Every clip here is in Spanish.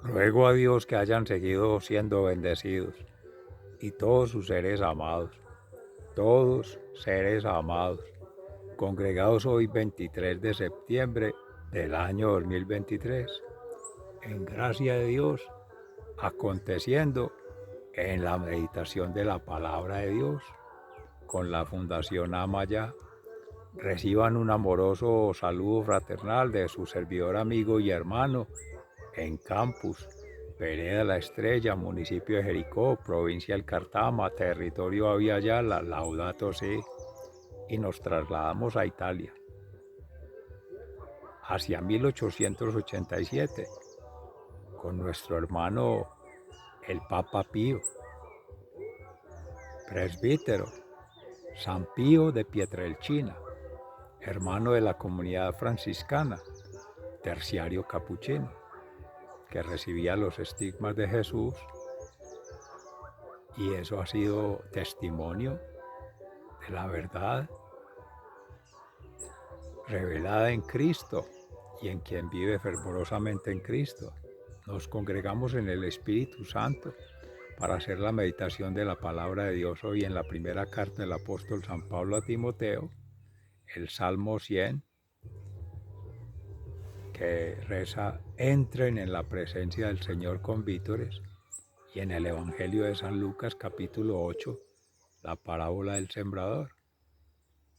Ruego a Dios que hayan seguido siendo bendecidos y todos sus seres amados, todos seres amados, congregados hoy 23 de septiembre del año 2023, en gracia de Dios, aconteciendo en la meditación de la palabra de Dios con la Fundación Amaya. Reciban un amoroso saludo fraternal de su servidor amigo y hermano en Campus, Vereda La Estrella, municipio de Jericó, provincia del Cartama, territorio Aviala, Laudato Si, y nos trasladamos a Italia, hacia 1887, con nuestro hermano el Papa Pío, presbítero, San Pío de Pietrelcina, hermano de la comunidad franciscana, terciario capuchino, que recibía los estigmas de Jesús, y eso ha sido testimonio de la verdad revelada en Cristo y en quien vive fervorosamente en Cristo. Nos congregamos en el Espíritu Santo para hacer la meditación de la palabra de Dios hoy en la primera carta del apóstol San Pablo a Timoteo, el Salmo 100, que reza: entren en la presencia del Señor con vítores, y en el Evangelio de San Lucas capítulo 8, la parábola del sembrador.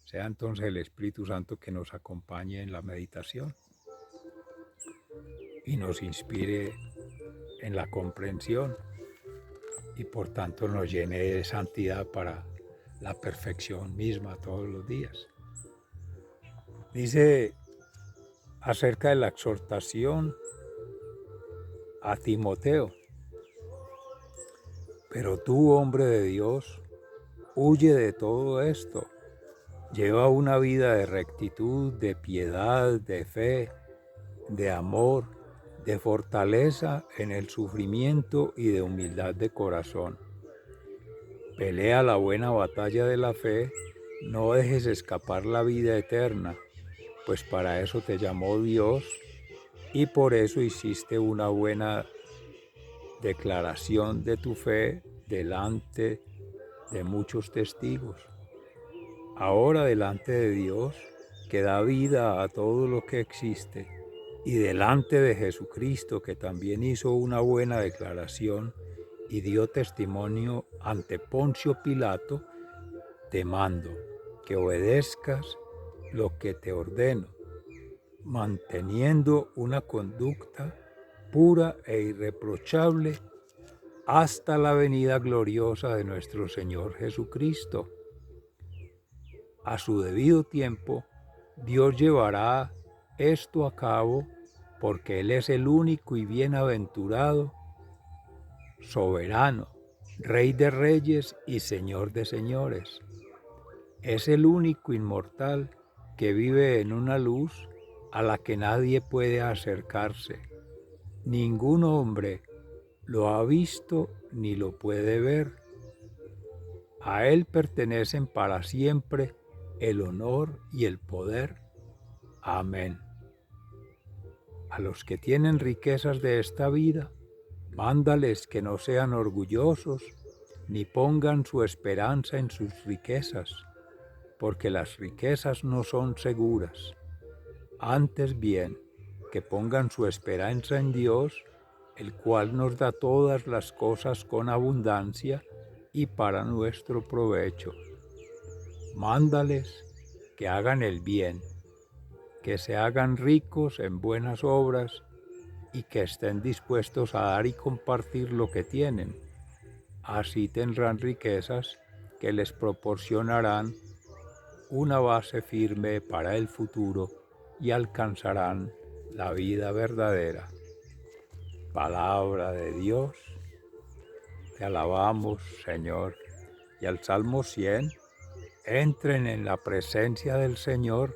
Sea entonces el Espíritu Santo que nos acompañe en la meditación y nos inspire en la comprensión y por tanto nos llene de santidad para la perfección misma todos los días. Dice acerca de la exhortación a Timoteo: pero tú, hombre de Dios, huye de todo esto. Lleva una vida de rectitud, de piedad, de fe, de amor, de fortaleza en el sufrimiento y de humildad de corazón. Pelea la buena batalla de la fe, no dejes escapar la vida eterna, pues para eso te llamó Dios y por eso hiciste una buena declaración de tu fe delante de muchos testigos. Ahora delante de Dios, que da vida a todo lo que existe, y delante de Jesucristo, que también hizo una buena declaración y dio testimonio ante Poncio Pilato, te mando que obedezcas lo que te ordeno, manteniendo una conducta pura e irreprochable hasta la venida gloriosa de nuestro Señor Jesucristo. A su debido tiempo, Dios llevará esto a cabo, porque Él es el único y bienaventurado, soberano, Rey de reyes y Señor de señores. Es el único inmortal que vive en una luz a la que nadie puede acercarse. Ningún hombre lo ha visto ni lo puede ver. A Él pertenecen para siempre el honor y el poder. Amén. A los que tienen riquezas de esta vida, mándales que no sean orgullosos, ni pongan su esperanza en sus riquezas, porque las riquezas no son seguras. Antes bien, que pongan su esperanza en Dios, el cual nos da todas las cosas con abundancia y para nuestro provecho. Mándales que hagan el bien, que se hagan ricos en buenas obras y que estén dispuestos a dar y compartir lo que tienen. Así tendrán riquezas que les proporcionarán una base firme para el futuro y alcanzarán la vida verdadera. Palabra de Dios, te alabamos, Señor. Y al Salmo 100, entren en la presencia del Señor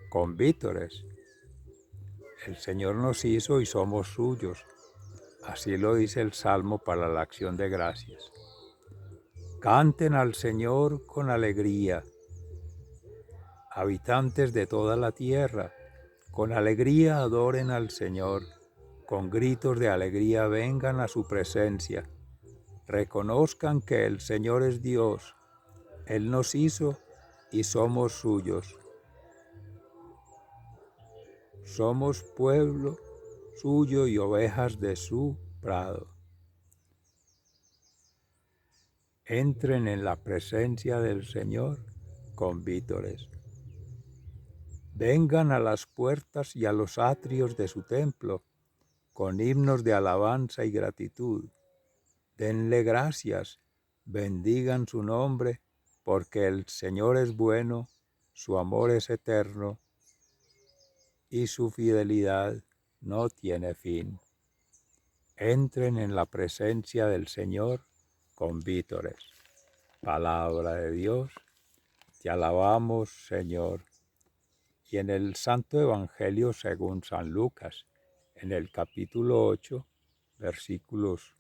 con vítores. El Señor nos hizo y somos suyos. Así lo dice el Salmo para la acción de gracias. Canten al Señor con alegría. Habitantes de toda la tierra, con alegría adoren al Señor. con gritos de alegría vengan a su presencia, reconozcan que el Señor es Dios, Él nos hizo y somos suyos. Somos pueblo suyo y ovejas de su prado. Entren en la presencia del Señor con vítores. Vengan a las puertas y a los atrios de su templo con himnos de alabanza y gratitud. Denle gracias, bendigan su nombre, porque el Señor es bueno, su amor es eterno y su fidelidad no tiene fin. Entren en la presencia del Señor con vítores. Palabra de Dios, te alabamos, Señor. Y en el Santo Evangelio según San Lucas, en el capítulo 8, versículos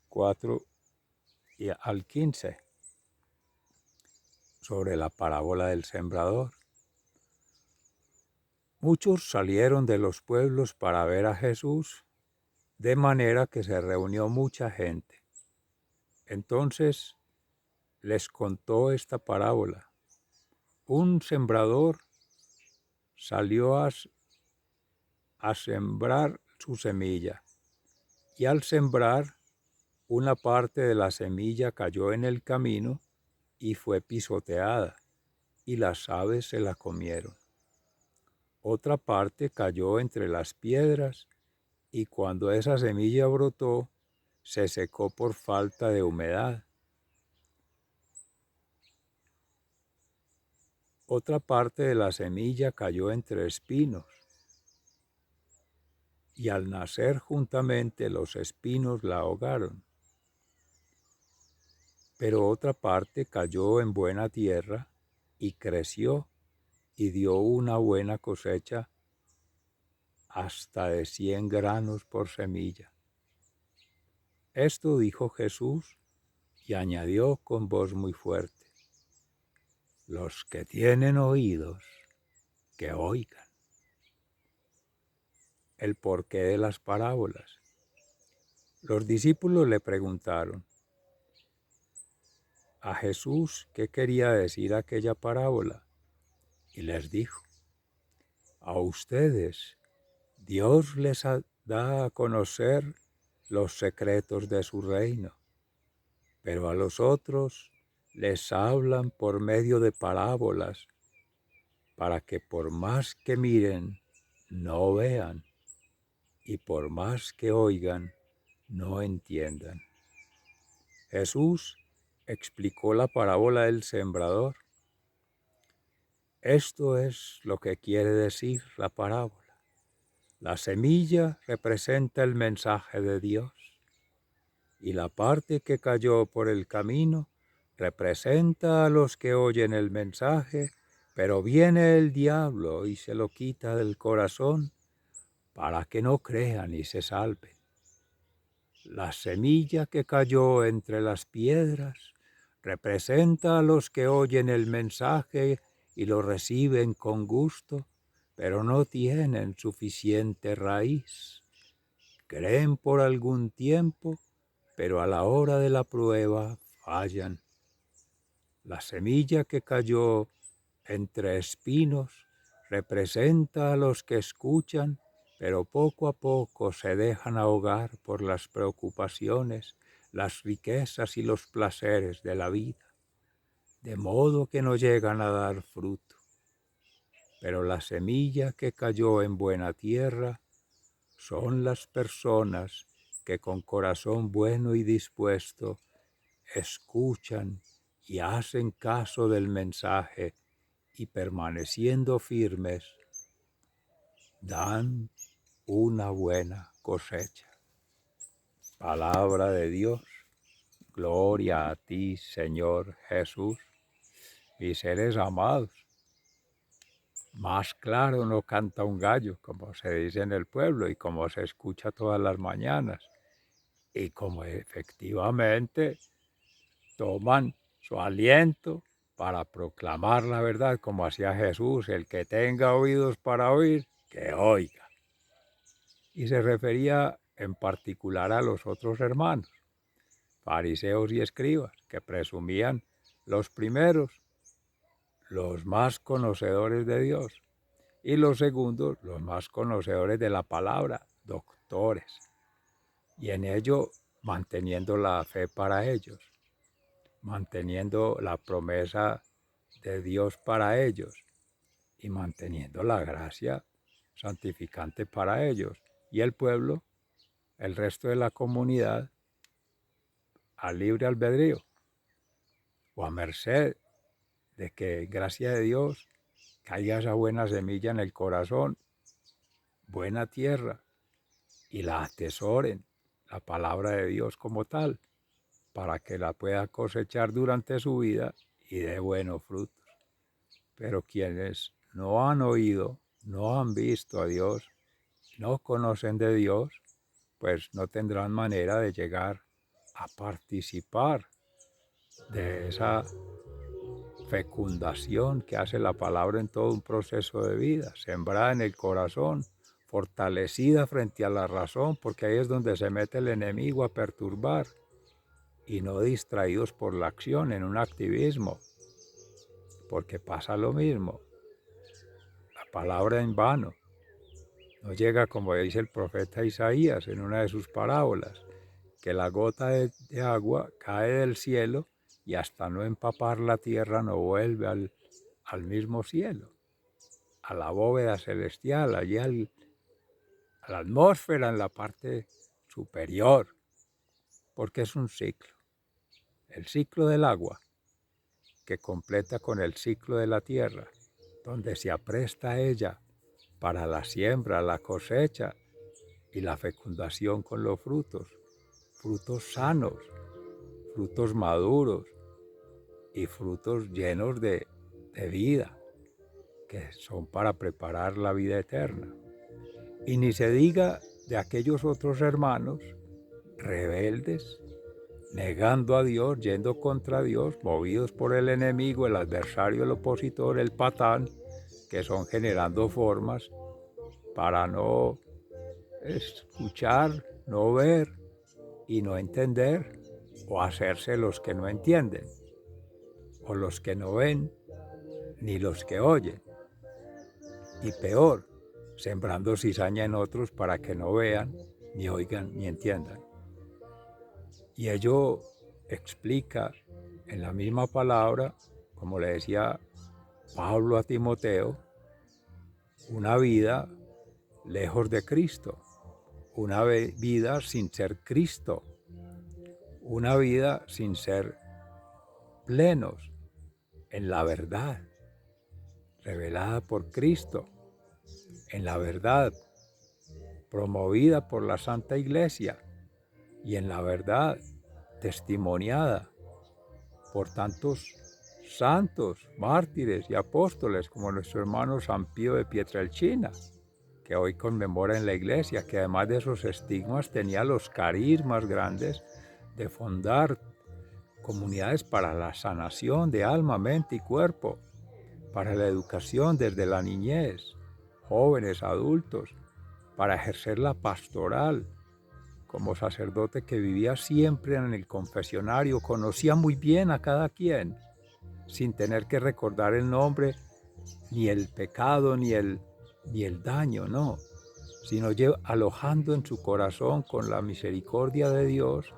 4 al 15, sobre la parábola del sembrador. Muchos salieron de los pueblos para ver a Jesús, de manera que se reunió mucha gente. Entonces les contó esta parábola. Un sembrador salió a sembrar su semilla, y al sembrar, una parte de la semilla cayó en el camino y fue pisoteada, y las aves se la comieron. Otra parte cayó entre las piedras, y cuando esa semilla brotó, se secó por falta de humedad. Otra parte de la semilla cayó entre espinos, y al nacer juntamente los espinos la ahogaron. Pero otra parte cayó en buena tierra y creció y dio una buena cosecha, hasta de 100 granos por semilla. Esto dijo Jesús y añadió con voz muy fuerte: los que tienen oídos, que oigan. El porqué de las parábolas. Los discípulos le preguntaron a Jesús qué quería decir aquella parábola, y les dijo: a ustedes Dios les da a conocer los secretos de su reino, pero a los otros les hablan por medio de parábolas, para que por más que miren, no vean, y por más que oigan, no entiendan. Jesús explicó la parábola del sembrador. Esto es lo que quiere decir la parábola. La semilla representa el mensaje de Dios, y la parte que cayó por el camino representa a los que oyen el mensaje, pero viene el diablo y se lo quita del corazón para que no crean y se salven. La semilla que cayó entre las piedras representa a los que oyen el mensaje y lo reciben con gusto, pero no tienen suficiente raíz. Creen por algún tiempo, pero a la hora de la prueba fallan. La semilla que cayó entre espinos representa a los que escuchan, pero poco a poco se dejan ahogar por las preocupaciones, las riquezas y los placeres de la vida, de modo que no llegan a dar fruto. Pero la semilla que cayó en buena tierra son las personas que con corazón bueno y dispuesto escuchan y hacen caso del mensaje, y permaneciendo firmes, dan una buena cosecha. Palabra de Dios. Gloria a ti, Señor Jesús. Mis seres amados, más claro no canta un gallo, como se dice en el pueblo y como se escucha todas las mañanas, y como efectivamente toman su aliento para proclamar la verdad, como hacía Jesús: el que tenga oídos para oír, que oiga. Y se refería en particular a los otros hermanos, fariseos y escribas, que presumían los primeros, los más conocedores de Dios, y los segundos, los más conocedores de la palabra, doctores, y en ello manteniendo la fe para ellos, manteniendo la promesa de Dios para ellos y manteniendo la gracia santificante para ellos. Y el pueblo, el resto de la comunidad, a libre albedrío o a merced de que, gracia de Dios, caiga esa buena semilla en el corazón, buena tierra, y la atesoren, la palabra de Dios como tal, para que la pueda cosechar durante su vida y dé buenos frutos. Pero quienes no han oído, no han visto a Dios, no conocen de Dios, pues no tendrán manera de llegar a participar de esa fecundación que hace la palabra en todo un proceso de vida, sembrada en el corazón, fortalecida frente a la razón, porque ahí es donde se mete el enemigo a perturbar, y no distraídos por la acción en un activismo, porque pasa lo mismo. La palabra en vano no llega, como dice el profeta Isaías en una de sus parábolas, que la gota de agua cae del cielo y hasta no empapar la tierra no vuelve al mismo cielo, a la bóveda celestial, allí a la atmósfera en la parte superior, porque es un ciclo. El ciclo del agua, que completa con el ciclo de la tierra, donde se apresta ella para la siembra, la cosecha y la fecundación con los frutos, frutos sanos, frutos maduros y frutos llenos de vida, que son para preparar la vida eterna. Y ni se diga de aquellos otros hermanos rebeldes, negando a Dios, yendo contra Dios, movidos por el enemigo, el adversario, el opositor, el patán, que son generando formas para no escuchar, no ver y no entender, o hacerse los que no entienden, o los que no ven, ni los que oyen. Y peor, sembrando cizaña en otros para que no vean, ni oigan, ni entiendan. Y ello explica en la misma palabra, como le decía Pablo a Timoteo, una vida lejos de Cristo, una vida sin ser Cristo, una vida sin ser plenos en la verdad, revelada por Cristo, en la verdad, promovida por la Santa Iglesia y en la verdad, testimoniada por tantos santos, mártires y apóstoles como nuestro hermano San Pío de Pietrelcina, que hoy conmemora en la iglesia, que además de esos estigmas tenía los carismas grandes de fundar comunidades para la sanación de alma, mente y cuerpo, para la educación desde la niñez, jóvenes, adultos, para ejercer la pastoral como sacerdote que vivía siempre en el confesionario, conocía muy bien a cada quien, sin tener que recordar el nombre, ni el pecado, ni el daño, no, sino alojando en su corazón con la misericordia de Dios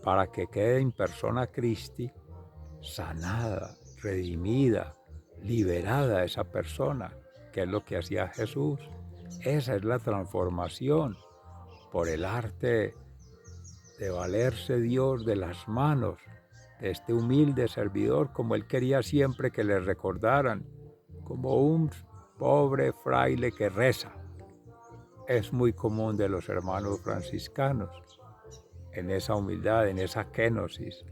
para que quede in persona Christi sanada, redimida, liberada esa persona, que es lo que hacía Jesús. Esa es la transformación por el arte de valerse Dios de las manos de este humilde servidor, como él quería siempre que le recordaran, como un pobre fraile que reza. Es muy común de los hermanos franciscanos, en esa humildad, en esa kenosis,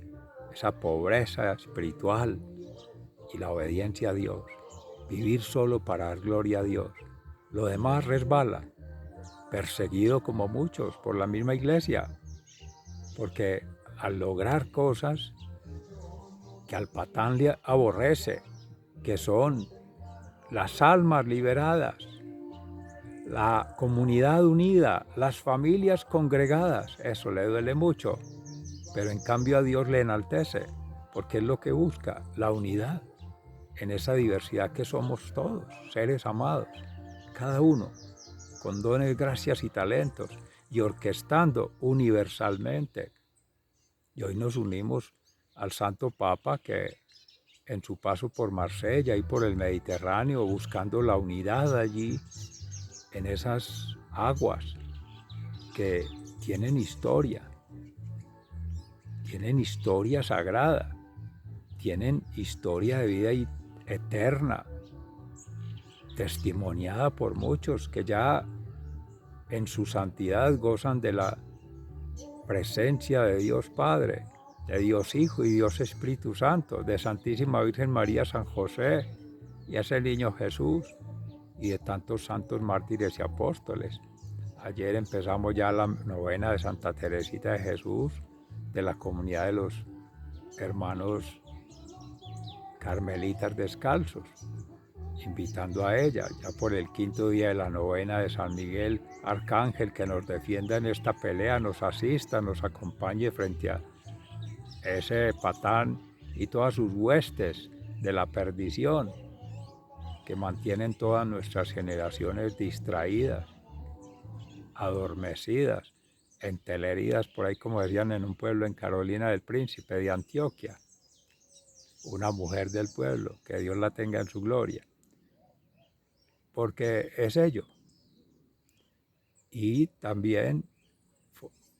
esa pobreza espiritual y la obediencia a Dios. Vivir solo para dar gloria a Dios. Lo demás resbala, perseguido como muchos por la misma iglesia, porque al lograr cosas que al patán le aborrece, que son las almas liberadas, la comunidad unida, las familias congregadas, eso le duele mucho, pero en cambio a Dios le enaltece, porque es lo que busca, la unidad en esa diversidad que somos todos, seres amados, cada uno con dones, gracias y talentos, y orquestando universalmente. Y hoy nos unimos al Santo Papa que en su paso por Marsella y por el Mediterráneo, buscando la unidad allí, en esas aguas que tienen historia sagrada, tienen historia de vida eterna, testimoniada por muchos que ya en su santidad gozan de la presencia de Dios Padre, de Dios Hijo y Dios Espíritu Santo, de Santísima Virgen María, San José y ese niño Jesús y de tantos santos mártires y apóstoles. Ayer empezamos ya la novena de Santa Teresita de Jesús, de la comunidad de los hermanos carmelitas descalzos, invitando a ella, ya por el quinto día de la novena de San Miguel Arcángel, que nos defienda en esta pelea, nos asista, nos acompañe frente a ese patán y todas sus huestes de la perdición, que mantienen todas nuestras generaciones distraídas, adormecidas, enteleridas, por ahí como decían en un pueblo en Carolina del Príncipe de Antioquia, una mujer del pueblo, que Dios la tenga en su gloria, porque es ello. Y también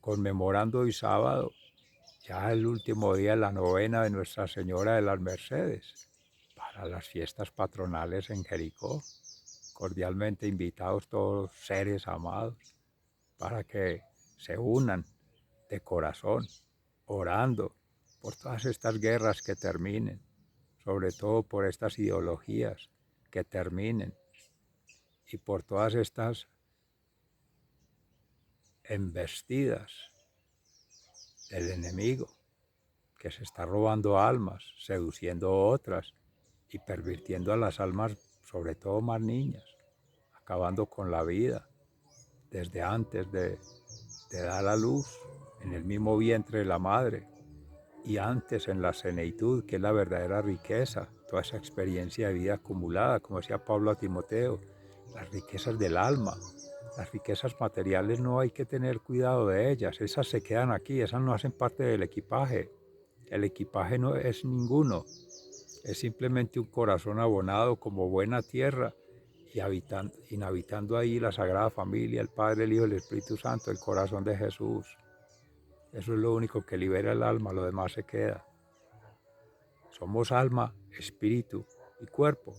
conmemorando hoy sábado, ya el último día de la novena de Nuestra Señora de las Mercedes, para las fiestas patronales en Jericó, cordialmente invitados todos seres amados, para que se unan de corazón, orando por todas estas guerras que terminen, sobre todo por estas ideologías que terminen y por todas estas embestidas del enemigo que se está robando almas, seduciendo otras y pervirtiendo a las almas, sobre todo más niñas, acabando con la vida desde antes de dar a luz, en el mismo vientre de la madre, y antes en la seneitud, que es la verdadera riqueza, toda esa experiencia de vida acumulada, como decía Pablo a Timoteo, las riquezas del alma. Las riquezas materiales no hay que tener cuidado de ellas, esas se quedan aquí, esas no hacen parte del equipaje. El equipaje no es ninguno, es simplemente un corazón abonado como buena tierra y inhabitando ahí la Sagrada Familia, el Padre, el Hijo y el Espíritu Santo, el corazón de Jesús. Eso es lo único que libera el alma, lo demás se queda. Somos alma, espíritu y cuerpo.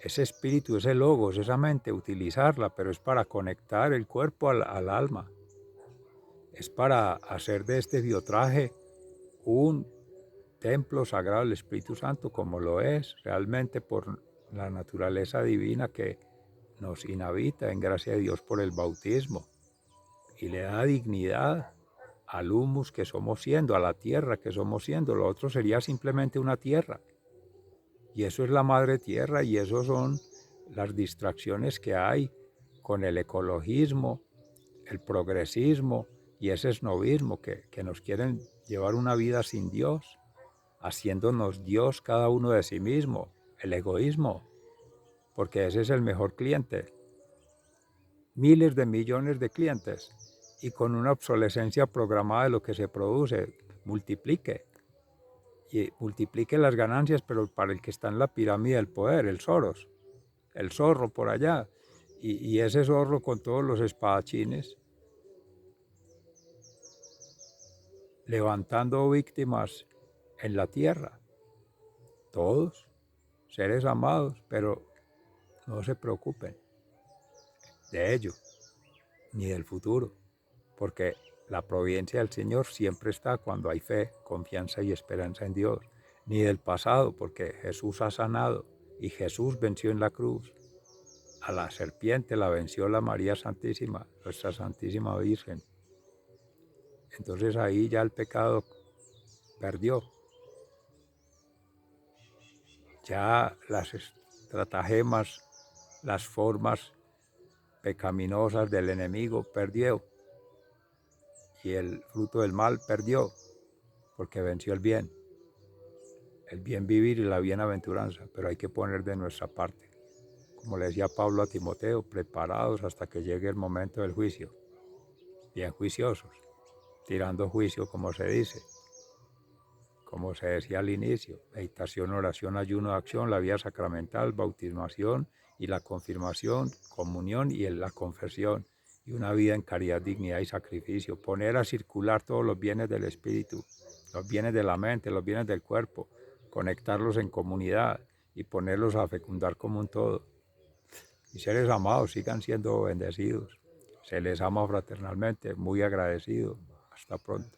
Ese espíritu, ese logos, esa mente, utilizarla, pero es para conectar el cuerpo al alma. Es para hacer de este biotraje un templo sagrado del Espíritu Santo, como lo es realmente por la naturaleza divina que nos inhabita en gracia de Dios por el bautismo y le da dignidad al humus que somos siendo, a la tierra que somos siendo. Lo otro sería simplemente una tierra. Y eso es la madre tierra y eso son las distracciones que hay con el ecologismo, el progresismo y ese snobismo que nos quieren llevar una vida sin Dios, haciéndonos Dios cada uno de sí mismo, el egoísmo, porque ese es el mejor cliente. Miles de millones de clientes y con una obsolescencia programada de lo que se produce, multiplique las ganancias, pero para el que está en la pirámide del poder, el Soros, el zorro por allá, y ese zorro con todos los espadachines, levantando víctimas en la tierra, todos seres amados, pero no se preocupen de ello, ni del futuro, porque la providencia del Señor siempre está cuando hay fe, confianza y esperanza en Dios, ni del pasado, porque Jesús ha sanado y Jesús venció en la cruz. A la serpiente la venció la María Santísima, nuestra Santísima Virgen. Entonces ahí ya el pecado perdió. Ya las estratagemas, las formas pecaminosas del enemigo perdió, y el fruto del mal perdió, porque venció el bien vivir y la bienaventuranza, pero hay que poner de nuestra parte. Como le decía Pablo a Timoteo, preparados hasta que llegue el momento del juicio, bien juiciosos, tirando juicio, como se dice, como se decía al inicio: meditación, oración, ayuno, acción, la vía sacramental, bautismación y la confirmación, comunión y la confesión, y una vida en caridad, dignidad y sacrificio. Poner a circular todos los bienes del espíritu, los bienes de la mente, los bienes del cuerpo, conectarlos en comunidad y ponerlos a fecundar como un todo. Mis seres amados, sigan siendo bendecidos. Se les ama fraternalmente, muy agradecido. Hasta pronto.